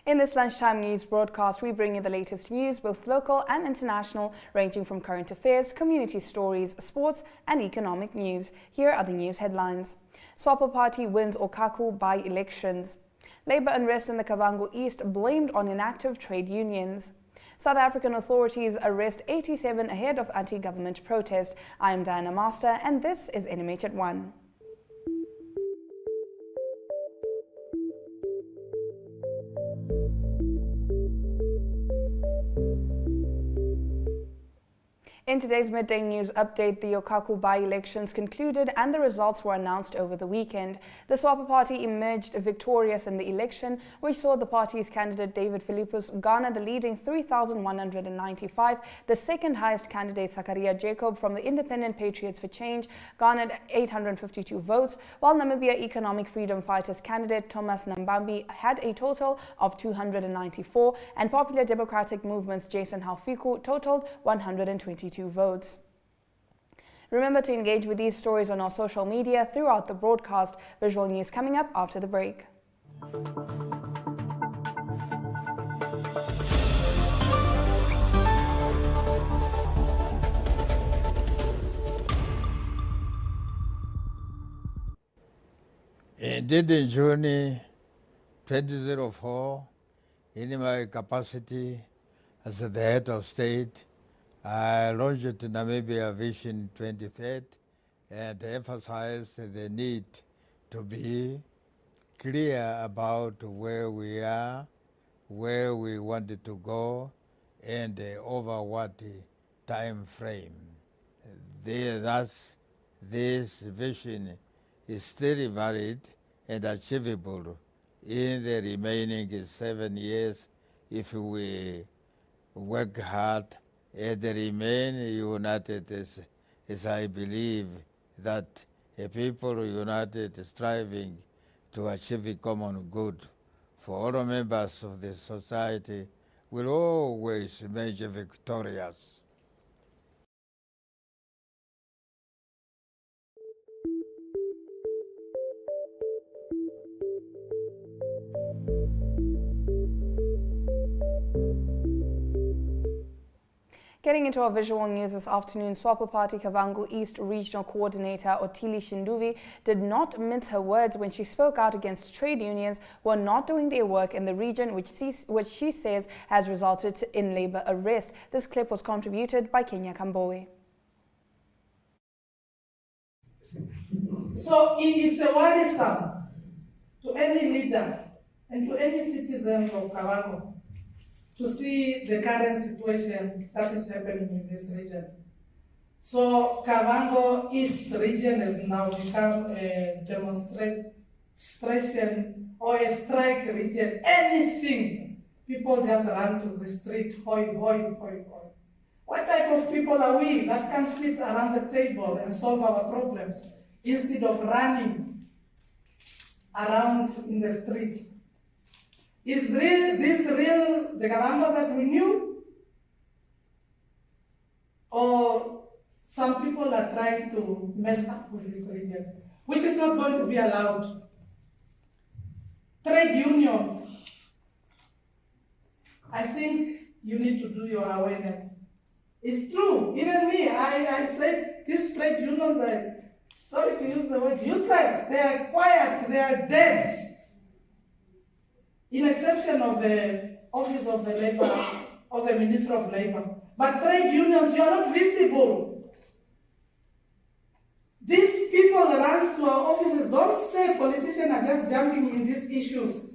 In this lunchtime news broadcast, we bring you the latest news, both local and international, ranging from current affairs, community stories, sports, and economic news. Here are the news headlines. Swapo party wins Okaku by-elections. Labour unrest in the Kavango East blamed on inactive trade unions. South African authorities arrest 87 ahead of anti-government protest. I am Diana Master, and this is NMH at 1. In today's midday news update, the Okaku by-elections concluded and the results were announced over the weekend. The Swapo party emerged victorious in the election, which saw the party's candidate David Philippus garner the leading 3,195. The second highest candidate, Zakaria Jacob from the Independent Patriots for Change, garnered 852 votes, while Namibia Economic Freedom Fighters candidate Thomas Nambambi had a total of 294, and Popular Democratic Movement's Jason Halfiku totaled 122 votes. Remember to engage with these stories on our social media throughout the broadcast. Visual news coming up after the break. Indeed, in June 2004, in my capacity as the head of state, I launched Namibia Vision 2030 and emphasized the need to be clear about where we are, where we wanted to go, and over what time frame. Thus, this vision is still valid and achievable in the remaining 7 years if we work hard and remain united as I believe that a people united striving to achieve a common good for all members of the society will always emerge victorious. Getting into our visual news this afternoon, Swapo Party Kavango East Regional Coordinator Otili Shinduvi did not mince her words when she spoke out against trade unions who are not doing their work in the region, which she says has resulted in labour arrest. This clip was contributed by Kenya Kambowe. So it is a worrisome to any leader and to any citizen of Kavango to see the current situation that is happening in this region. So Kavango East region has now become a demonstration or a strike region. Anything, people just run to the street, hoi, hoi, hoi, hoi. What type of people are we that can sit around the table and solve our problems instead of running around in the street? Is this real the Kavango that we knew? Or some people are trying to mess up with this region, which is not going to be allowed. Trade unions, I think you need to do your awareness. It's true, even me, I said these trade unions are, sorry to use the word useless, they are quiet, they are dead. In exception of the Office of the Labor, of the Minister of Labor. But trade unions, you are not visible. These people run to our offices. Don't say politicians are just jumping in these issues.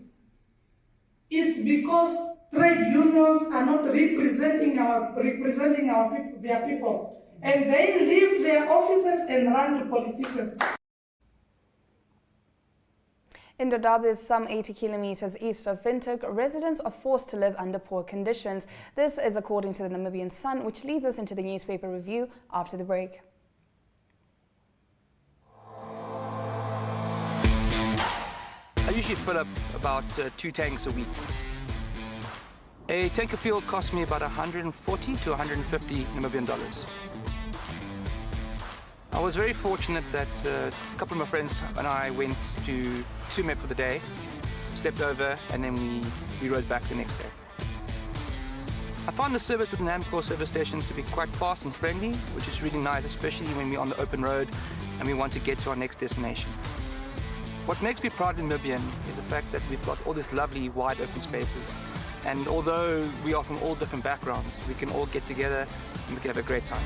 It's because trade unions are not representing their people. And they leave their offices and run to politicians. In Dadaab, some 80 kilometers east of Windhoek, residents are forced to live under poor conditions. This is according to the Namibian Sun, which leads us into the newspaper review after the break. I usually fill up about 2 tanks a week. A tank of fuel costs me about 140 to 150 Namibian dollars. I was very fortunate that a couple of my friends and I went to Tsumeb for the day, slept over, and then we rode back the next day. I found the service at the NAMCO service stations to be quite fast and friendly, which is really nice, especially when we're on the open road and we want to get to our next destination. What makes me proud Namibian is the fact that we've got all these lovely wide open spaces. And although we are from all different backgrounds, we can all get together and we can have a great time.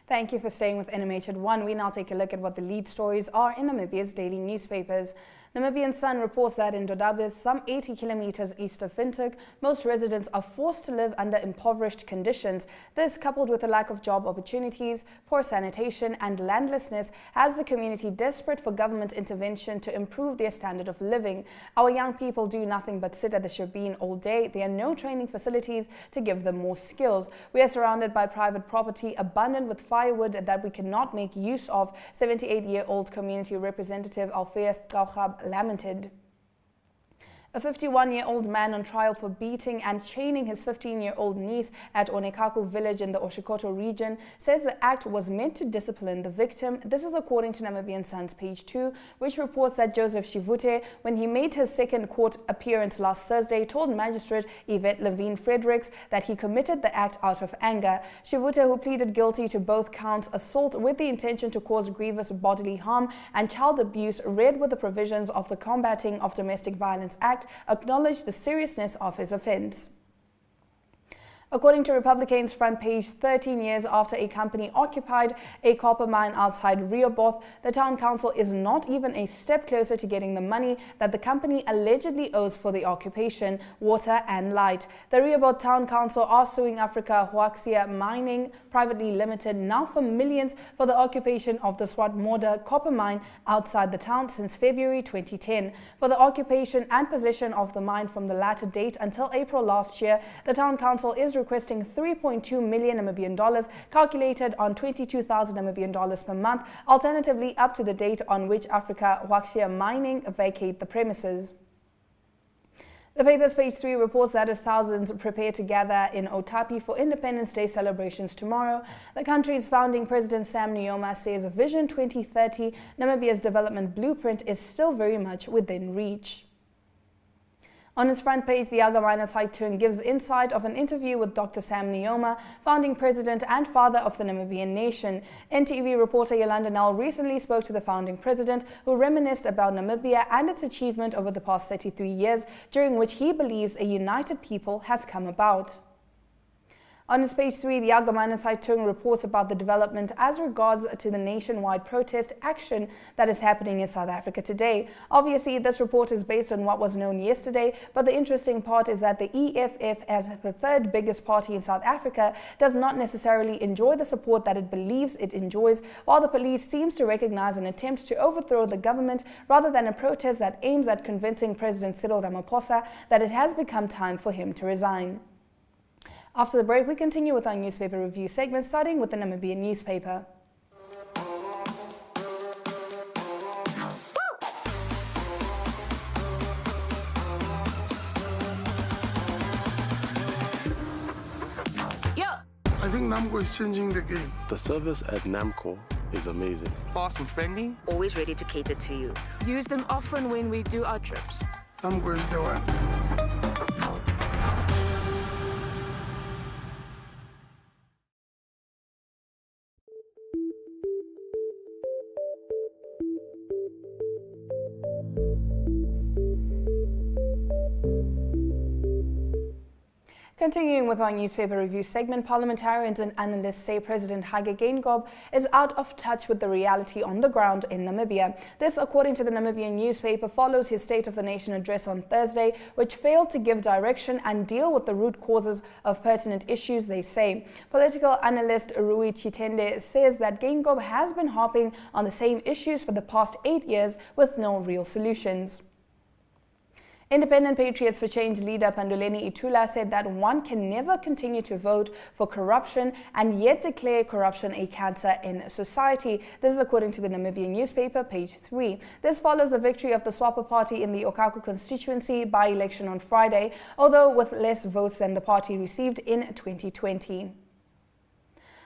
Thank you for staying with NMH at 1. We now take a look at what the lead stories are in Namibia's daily newspapers. Namibian Sun reports that in Dodabis, some 80 kilometers east of Windhoek, most residents are forced to live under impoverished conditions. This, coupled with a lack of job opportunities, poor sanitation and landlessness, has the community desperate for government intervention to improve their standard of living. Our young people do nothing but sit at the shebeen all day. There are no training facilities to give them more skills. We are surrounded by private property, abundant with firewood that we cannot make use of, 78-year-old community representative Alpheus Gauchab lamented. A 51-year-old man on trial for beating and chaining his 15-year-old niece at Okaku village in the Oshikoto region says the act was meant to discipline the victim. This is according to Namibian Sun's page 2, which reports that Joseph Shivute, when he made his second court appearance last Thursday, told Magistrate Yvette Levine Fredericks that he committed the act out of anger. Shivute, who pleaded guilty to both counts, assault with the intention to cause grievous bodily harm and child abuse, read with the provisions of the Combating of Domestic Violence Act, acknowledged the seriousness of his offence. According to Republicans' front page, 13 years after a company occupied a copper mine outside Rehoboth, the town council is not even a step closer to getting the money that the company allegedly owes for the occupation, water and light. The Rehoboth Town Council are suing Africa Huaxia Mining Privately Limited now for millions for the occupation of the Swartmoorde copper mine outside the town since February 2010. For the occupation and possession of the mine from the latter date until April last year, the town council is requesting 3.2 million Namibian dollars, calculated on 22,000 Namibian dollars per month, alternatively up to the date on which Africa Huaxia Mining vacate the premises. The paper's page 3 reports that as thousands prepare to gather in Otapi for Independence Day celebrations tomorrow, the country's founding president Sam Nujoma says Vision 2030, Namibia's development blueprint, is still very much within reach. On its front page, the Allgemeine Zeitung gives insight of an interview with Dr. Sam Nujoma, founding president and father of the Namibian nation. NTV reporter Yolanda Nell recently spoke to the founding president, who reminisced about Namibia and its achievement over the past 33 years, during which he believes a united people has come about. On its page 3, the Allgemeine Zeitung reports about the development as regards to the nationwide protest action that is happening in South Africa today. Obviously, this report is based on what was known yesterday, but the interesting part is that the EFF, as the third biggest party in South Africa, does not necessarily enjoy the support that it believes it enjoys, while the police seems to recognize an attempt to overthrow the government rather than a protest that aims at convincing President Cyril Ramaphosa that it has become time for him to resign. After the break, we continue with our newspaper review segment, starting with the Namibian newspaper. I think NAMCO is changing the game. The service at NAMCO is amazing. Fast and friendly. Always ready to cater to you. Use them often when we do our trips. NAMCO is the one. Continuing with our newspaper review segment, parliamentarians and analysts say President Hage Geingob is out of touch with the reality on the ground in Namibia. This, according to the Namibian newspaper, follows his State of the Nation address on Thursday, which failed to give direction and deal with the root causes of pertinent issues, they say. Political analyst Rui Chitende says that Geingob has been harping on the same issues for the past 8 years with no real solutions. Independent Patriots for Change leader Panduleni Itula said that one can never continue to vote for corruption and yet declare corruption a cancer in society. This is according to the Namibian newspaper, page 3. This follows the victory of the Swapo party in the Okaku constituency by-election on Friday, although with less votes than the party received in 2020.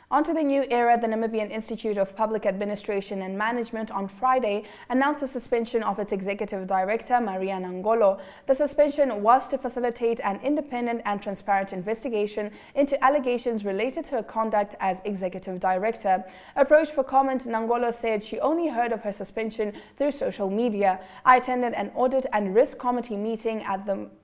Onto the new era, the Namibian Institute of Public Administration and Management on Friday announced the suspension of its executive director, Maria Nangolo. The suspension was to facilitate an independent and transparent investigation into allegations related to her conduct as executive director. Approached for comment, Nangolo said she only heard of her suspension through social media. I attended an audit and risk committee meeting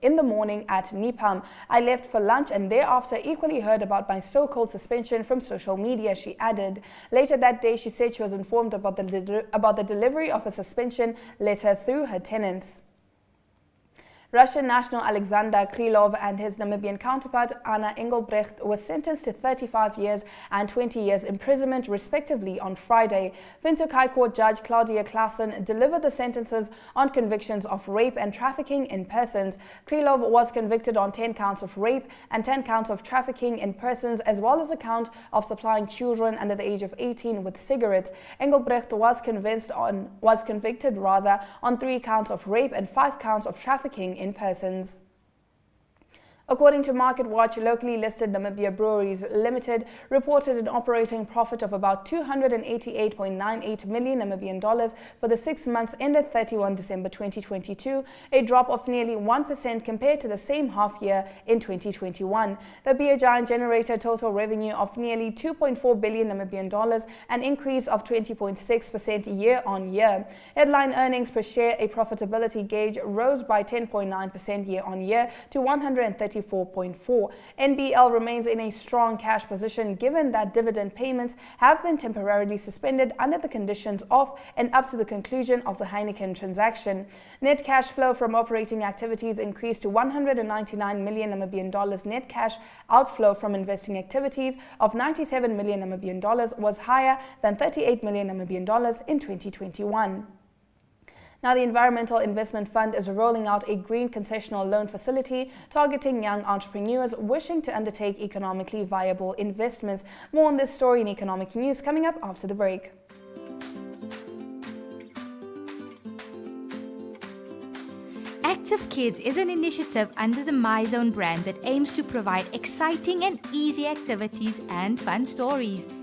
in the morning at NIPAM. I left for lunch and thereafter equally heard about my so-called suspension from social media, she added. Later that day, she said she was informed about the delivery of a suspension letter through her tenants. Russian national Alexander Krylov and his Namibian counterpart Anna Engelbrecht were sentenced to 35 years and 20 years imprisonment respectively on Friday. Windhoek High Court Judge Claudia Klassen delivered the sentences on convictions of rape and trafficking in persons. Krylov was convicted on 10 counts of rape and 10 counts of trafficking in persons, as well as a count of supplying children under the age of 18 with cigarettes. Engelbrecht was convicted on 3 counts of rape and 5 counts of trafficking in persons. According to Market Watch, locally listed Namibia Breweries Limited reported an operating profit of about 288.98 million Namibian dollars for the 6 months ended 31 December 2022, a drop of nearly 1% compared to the same half year in 2021. The beer giant generated total revenue of nearly 2.4 billion Namibian dollars, an increase of 20.6% year on year. Headline earnings per share, a profitability gauge, rose by 10.9% year on year to 134.4. NBL remains in a strong cash position given that dividend payments have been temporarily suspended under the conditions of and up to the conclusion of the Heineken transaction. Net cash flow from operating activities increased to 199 million Namibian dollars. Net cash outflow from investing activities of 97 million Namibian dollars was higher than 38 million Namibian dollars in 2021. Now, the Environmental Investment Fund is rolling out a green concessional loan facility targeting young entrepreneurs wishing to undertake economically viable investments. More on this story in Economic News coming up after the break. Active Kids is an initiative under the MyZone brand that aims to provide exciting and easy activities and fun stories.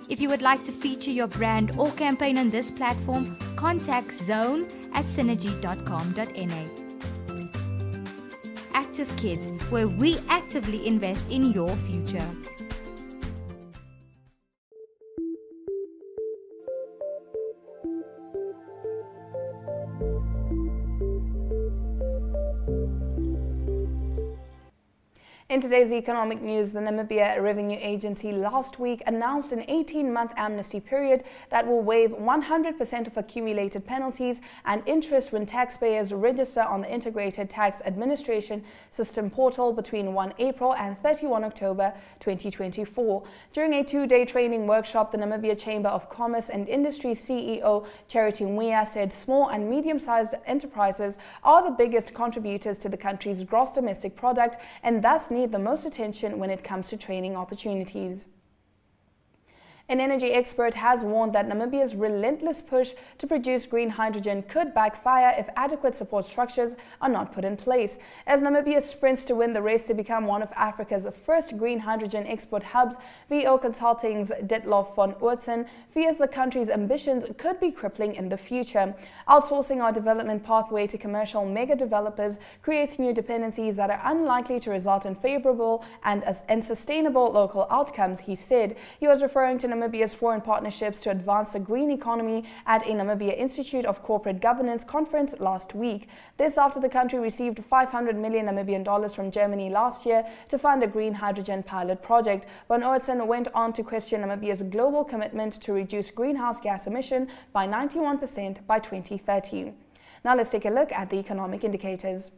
If you would like to feature your brand or campaign on this platform, contact zone@synergy.com.na. Active Kids, where we actively invest in your future. In today's economic news, the Namibia Revenue Agency last week announced an 18-month amnesty period that will waive 100% of accumulated penalties and interest when taxpayers register on the Integrated Tax Administration System portal between 1 April and 31 October 2024. During a 2-day training workshop, the Namibia Chamber of Commerce and Industry CEO Charity Mwiya said small and medium-sized enterprises are the biggest contributors to the country's gross domestic product and thus need the most attention when it comes to training opportunities. An energy expert has warned that Namibia's relentless push to produce green hydrogen could backfire if adequate support structures are not put in place. As Namibia sprints to win the race to become one of Africa's first green hydrogen export hubs, VO Consulting's Ditlof von Oortzen fears the country's ambitions could be crippling in the future. Outsourcing our development pathway to commercial mega developers creates new dependencies that are unlikely to result in favorable and sustainable local outcomes, he said. He was referring to Namibia's foreign partnerships to advance the green economy at a Namibia Institute of Corporate Governance conference last week. This after the country received 500 million Namibian dollars from Germany last year to fund a green hydrogen pilot project. Von Oortzen went on to question Namibia's global commitment to reduce greenhouse gas emission by 91% by 2030. Now let's take a look at the economic indicators.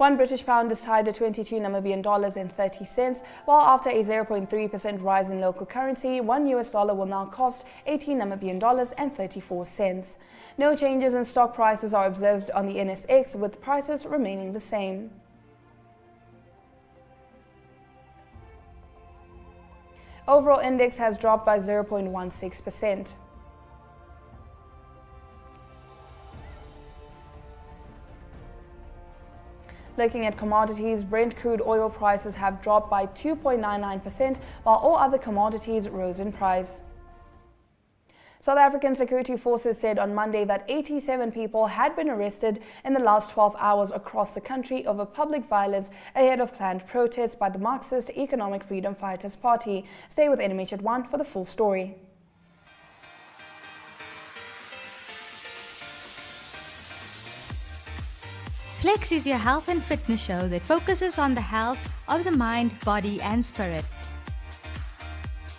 One British pound is tied at 22 Namibian dollars and 30 cents, while after a 0.3% rise in local currency, one US dollar will now cost 18 Namibian dollars and 34 cents. No changes in stock prices are observed on the NSX, with prices remaining the same. Overall index has dropped by 0.16%. Looking at commodities, Brent crude oil prices have dropped by 2.99%, while all other commodities rose in price. South African security forces said on Monday that 87 people had been arrested in the last 12 hours across the country over public violence ahead of planned protests by the Marxist Economic Freedom Fighters Party. Stay with NMH at 1 for the full story. Flex is your health and fitness show that focuses on the health of the mind, body and spirit.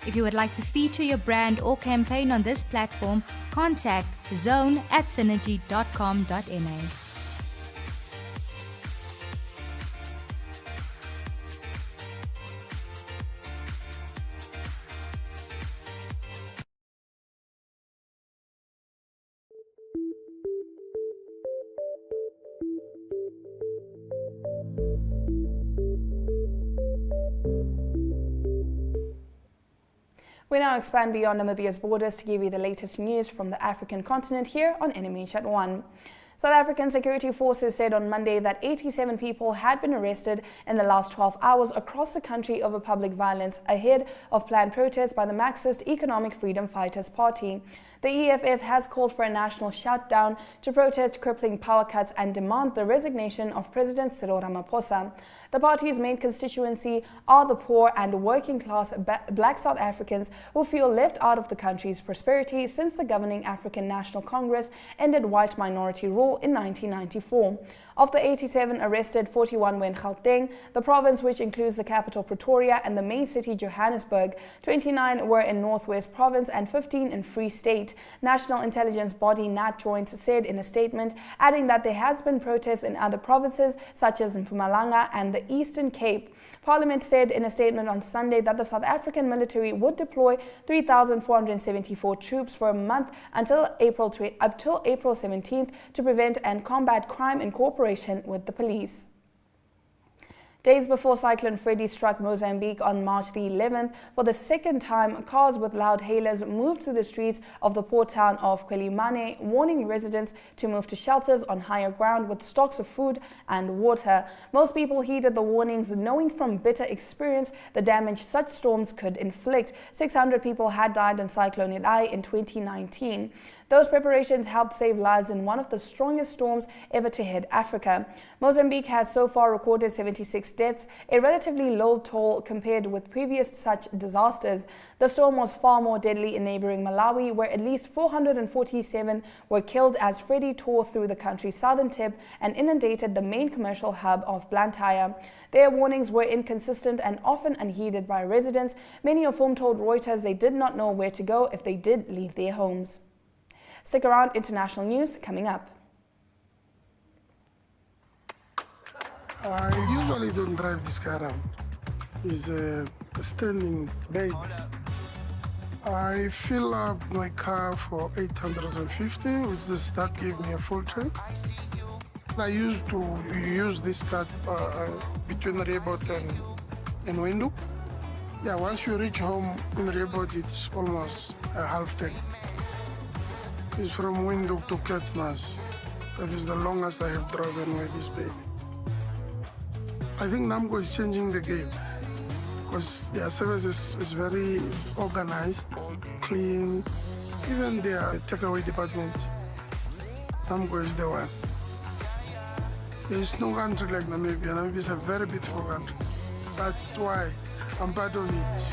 If you would like to feature your brand or campaign on this platform, contact zone@synergy.com.na. We now expand beyond Namibia's borders to give you the latest news from the African continent here on NMH at 1. South African security forces said on Monday that 87 people had been arrested in the last 12 hours across the country over public violence ahead of planned protests by the Marxist Economic Freedom Fighters Party. The EFF has called for a national shutdown to protest crippling power cuts and demand the resignation of President Cyril Ramaphosa. The party's main constituency are the poor and working class black South Africans who feel left out of the country's prosperity since the governing African National Congress ended white minority rule in 1994. Of the 87 arrested, 41 were in Gauteng, the province which includes the capital Pretoria and the main city Johannesburg. 29 were in Northwest Province and 15 in Free State. National intelligence body Nat Joints said in a statement, adding that there has been protests in other provinces such as in Mpumalanga and the Eastern Cape. Parliament said in a statement on Sunday that the South African military would deploy 3,474 troops for a month until April 17th to prevent and combat crime in cooperation with the police. Days before Cyclone Freddy struck Mozambique on March the 11th, for the second time, cars with loud hailers moved through the streets of the port town of Quelimane, warning residents to move to shelters on higher ground with stocks of food and water. Most people heeded the warnings, knowing from bitter experience the damage such storms could inflict. 600 people had died in Cyclone Idai in 2019. Those preparations helped save lives in one of the strongest storms ever to hit Africa. Mozambique has so far recorded 76 deaths, a relatively low toll compared with previous such disasters. The storm was far more deadly in neighboring Malawi, where at least 447 were killed as Freddy tore through the country's southern tip and inundated the main commercial hub of Blantyre. Their warnings were inconsistent and often unheeded by residents, many of whom told Reuters they did not know where to go if they did leave their homes. Stick around, international news coming up. I usually don't drive this car around. It's a standing base. I fill up my car for 850, which that gave me a full tank. I used to use this car between Rebot and Windhoek. Yeah, once you reach home in Rebot, it's almost a half tank. It's from Windhoek to Ketmas. That is the longest I have driven with this baby. I think NAMCO is changing the game because their service is very organized, clean. Even their takeaway department, NAMCO is the one. There is no country like Namibia. Namibia is a very beautiful country. That's why I'm part of it.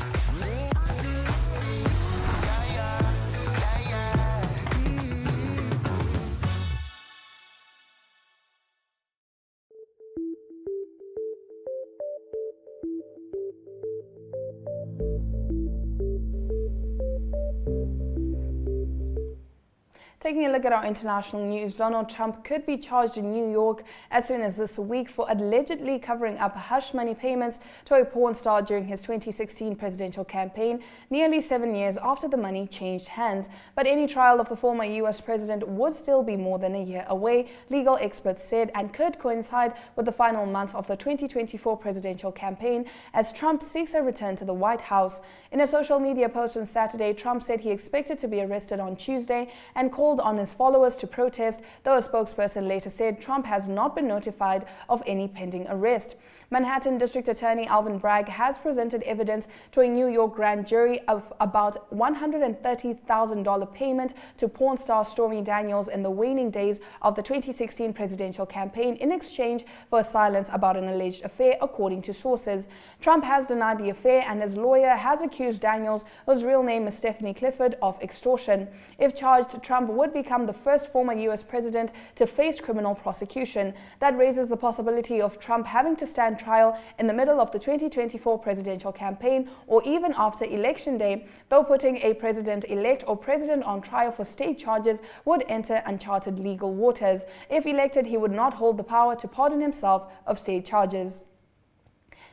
Taking a look at our international news, Donald Trump could be charged in New York as soon as this week for allegedly covering up hush money payments to a porn star during his 2016 presidential campaign, nearly 7 years after the money changed hands. But any trial of the former US president would still be more than a year away, legal experts said, and could coincide with the final months of the 2024 presidential campaign as Trump seeks a return to the White House. In a social media post on Saturday, Trump said he expected to be arrested on Tuesday and called on his followers to protest, though a spokesperson later said Trump has not been notified of any pending arrest. Manhattan District Attorney Alvin Bragg has presented evidence to a New York grand jury of about $130,000 payment to porn star Stormy Daniels in the waning days of the 2016 presidential campaign in exchange for silence about an alleged affair, according to sources. Trump has denied the affair, and his lawyer has accused Daniels, whose real name is Stephanie Clifford, of extortion. If charged, Trump would become the first former U.S. president to face criminal prosecution. That raises the possibility of Trump having to stand trial in the middle of the 2024 presidential campaign or even after Election Day, though putting a president-elect or president on trial for state charges would enter uncharted legal waters. If elected, he would not hold the power to pardon himself of state charges.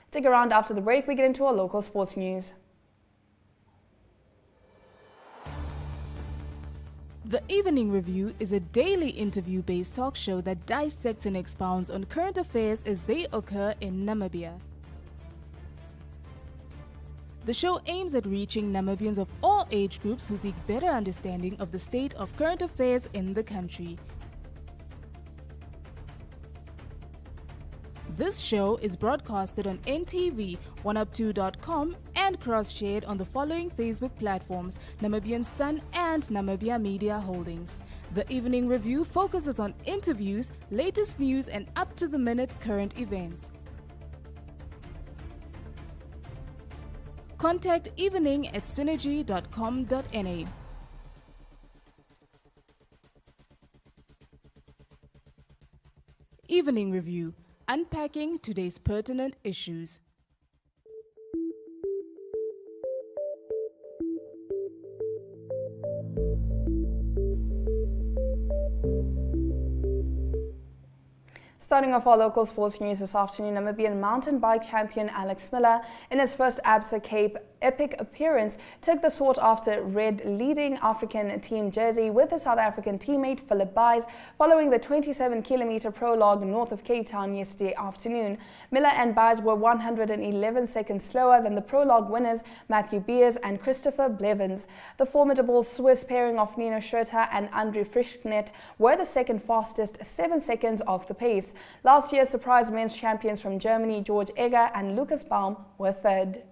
Stick around after the break, we get into our local sports news. The Evening Review is a daily interview-based talk show that dissects and expounds on current affairs as they occur in Namibia. The show aims at reaching Namibians of all age groups who seek better understanding of the state of current affairs in the country. This show is broadcasted on NTV, Oneuptwo.com, and cross-shared on the following Facebook platforms: Namibian Sun and Namibia Media Holdings. The Evening Review focuses on interviews, latest news, and up-to-the-minute current events. Contact evening@synergy.com.na. Evening Review, unpacking today's pertinent issues. Starting off our local sports news this afternoon, Namibian mountain bike champion Alex Miller, in his first Absa Cape epic appearance, took the sought-after red leading African team jersey with his South African teammate Philip Buys following the 27-kilometer prologue north of Cape Town yesterday afternoon. Miller and Buys were 111 seconds slower than the prologue winners Matthew Beers and Christopher Blevins. The formidable Swiss pairing of Nino Schurter and Andre Frischknecht were the second fastest, 7 seconds off the pace. Last year's surprise men's champions from Germany, George Egger and Lucas Baum, were third.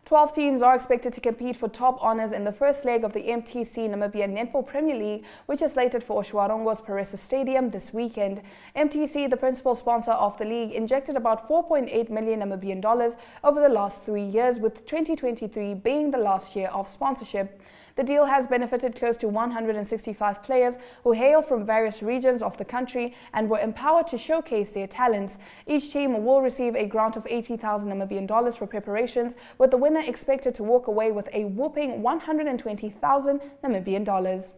12 teams are expected to compete for top honours in the first leg of the MTC Namibia Netball Premier League, which is slated for Oshuarongo's Parisa Stadium this weekend. MTC, the principal sponsor of the league, injected about 4.8 million Namibian dollars over the last 3 years, with 2023 being the last year of sponsorship. The deal has benefited close to 165 players who hail from various regions of the country and were empowered to showcase their talents. Each team will receive a grant of 80,000 Namibian dollars for preparations, with the winner expected to walk away with a whopping 120,000 Namibian dollars.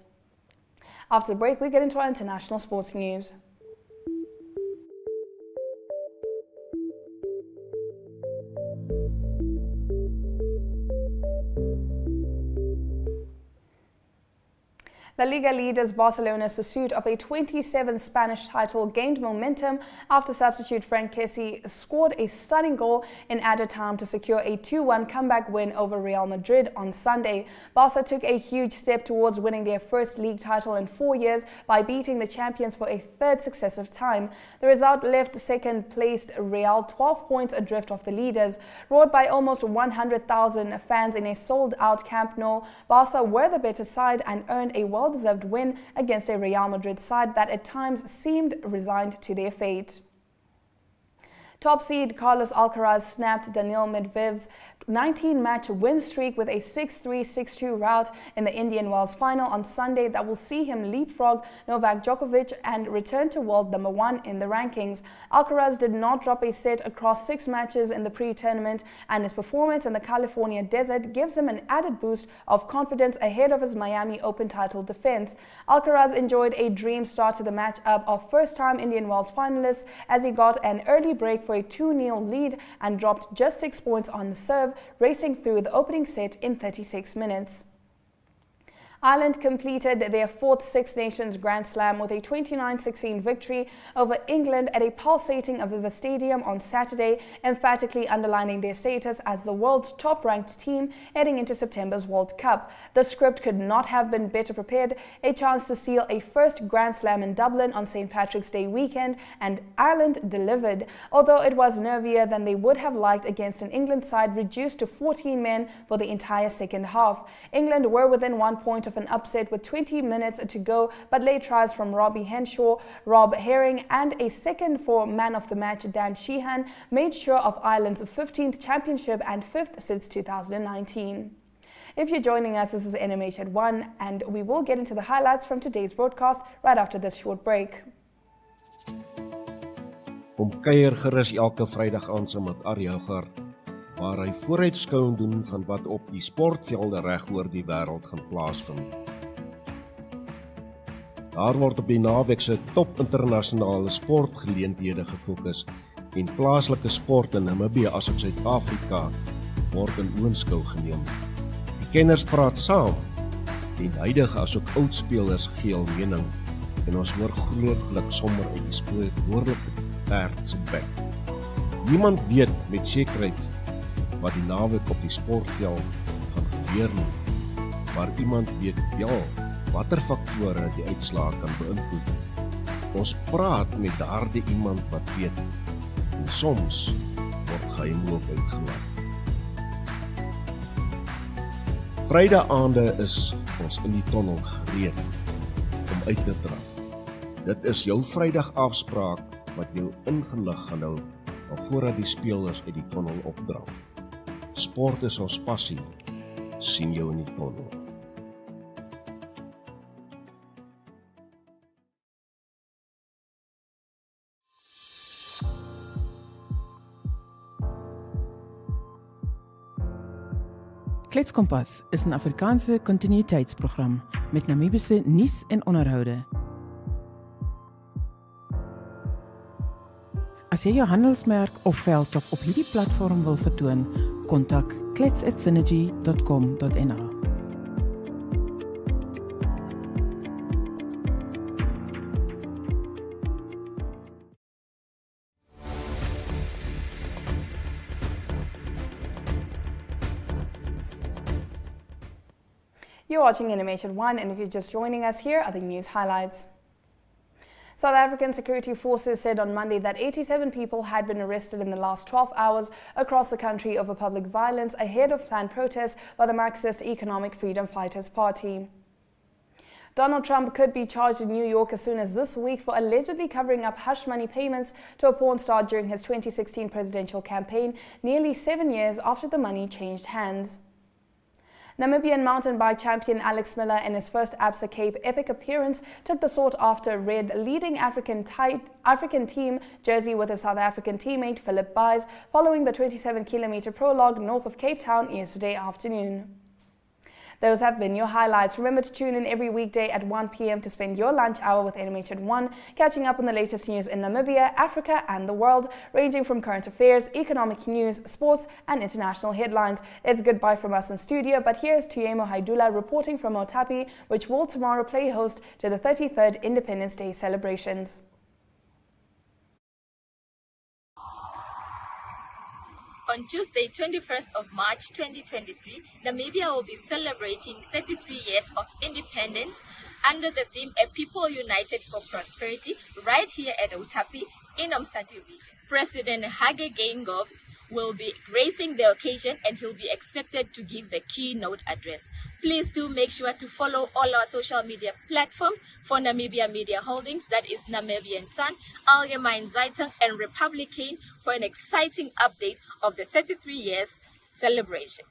After the break, we get into our international sports news. La Liga leaders Barcelona's pursuit of a 27th Spanish title gained momentum after substitute Frank Kessie scored a stunning goal in added time to secure a 2-1 comeback win over Real Madrid on Sunday. Barca took a huge step towards winning their first league title in 4 years by beating the champions for a third successive time. The result left second-placed Real 12 points adrift of the leaders. Roared by almost 100,000 fans in a sold-out Camp Nou, Barca were the better side and earned a well-deserved win against a Real Madrid side that at times seemed resigned to their fate. Top seed Carlos Alcaraz snapped Daniil Medvedev's 19-match win streak with a 6-3, 6-2 rout in the Indian Wells final on Sunday that will see him leapfrog Novak Djokovic and return to world number 1 in the rankings. Alcaraz did not drop a set across 6 matches in the pre-tournament, and his performance in the California desert gives him an added boost of confidence ahead of his Miami Open title defense. Alcaraz enjoyed a dream start to the matchup of first-time Indian Wells finalists as he got an early break for a 2-0 lead and dropped just 6 points on the serve, racing through the opening set in 36 minutes. Ireland completed their 4th Six Nations Grand Slam with a 29-16 victory over England at a pulsating Aviva Stadium on Saturday, emphatically underlining their status as the world's top-ranked team heading into September's World Cup. The script could not have been better prepared, a chance to seal a first Grand Slam in Dublin on St. Patrick's Day weekend, and Ireland delivered. Although it was nervier than they would have liked against an England side reduced to 14 men for the entire second half. England were within 1 point of an upset with 20 minutes to go, but late tries from Robbie Henshaw, Rob Herring and a second for man of the match Dan Sheehan made sure of Ireland's 15th championship and 5th since 2019. If you're joining us, this is NMH at 1, and we will get into the highlights from today's broadcast right after this short break. Kom kuier gerus elke Vrydag aand saam met Arjouger, waar hy vooruitskouing doen van wat op die sportvelde reg oor die wêreld gaan plaasvind. Daar word op die naweek se top internasionale sportgeleenthede gefokus en plaaslike sport in Namibië asook Suid-Afrika word in oënskou geneem. Die kenners praat saam en huidige asook oud spelers gee hul mening en ons hoor grootlik sommer uit die spreekwoordelike perd se bek. Niemand weet met sekerheid wat die naweek op die sportveld gaan gebeur nie, maar iemand weet wel watter faktore die uitslae kan beïnvloed. Ons praat met daardie iemand wat weet, en soms word geheim ook uitgelaat. Vrydaande is ons in die tonnel gereed om uit te draf. Dit is jou Vrydag afspraak wat jou ingelig gaan hou alvordat die spelers uit die tonnel opdraf. Sport is ons passie, sien jou in die tonnel. Kletskompas is 'n Afrikaanse kontinuïteitsprogram met Namibiese nuus en onderhoude. As jy jou handelsmerk of veldtog op hierdie platform wil vertoon, kontak klets@synergy.com.na. You're watching NMH at 1, and if you're just joining us, here are the news highlights. South African security forces said on Monday that 87 people had been arrested in the last 12 hours across the country over public violence ahead of planned protests by the Marxist Economic Freedom Fighters Party. Donald Trump could be charged in New York as soon as this week for allegedly covering up hush money payments to a porn star during his 2016 presidential campaign, nearly 7 years after the money changed hands. Namibian mountain bike champion Alex Miller, in his first Absa Cape epic appearance, took the sought-after red leading African team jersey with his South African teammate Philip Buys following the 27-kilometer prologue north of Cape Town yesterday afternoon. Those have been your highlights. Remember to tune in every weekday at 1 p.m. to spend your lunch hour with NMH at 1, catching up on the latest news in Namibia, Africa and the world, ranging from current affairs, economic news, sports and international headlines. It's goodbye from us in studio, but here's Tuyemo Haidula reporting from Oneuptwo, which will tomorrow play host to the 33rd Independence Day celebrations. On Tuesday, 21st of March 2023, Namibia will be celebrating 33 years of independence under the theme A People United for Prosperity right here at Oneuptwo in Oneuptwo. President Hage Geingob will be gracing the occasion, and he'll be expected to give the keynote address. Please do make sure to follow all our social media platforms for Namibia Media Holdings, that is Namibian Sun, Algemein Zeitung, and Republican, for an exciting update of the 33 years celebration.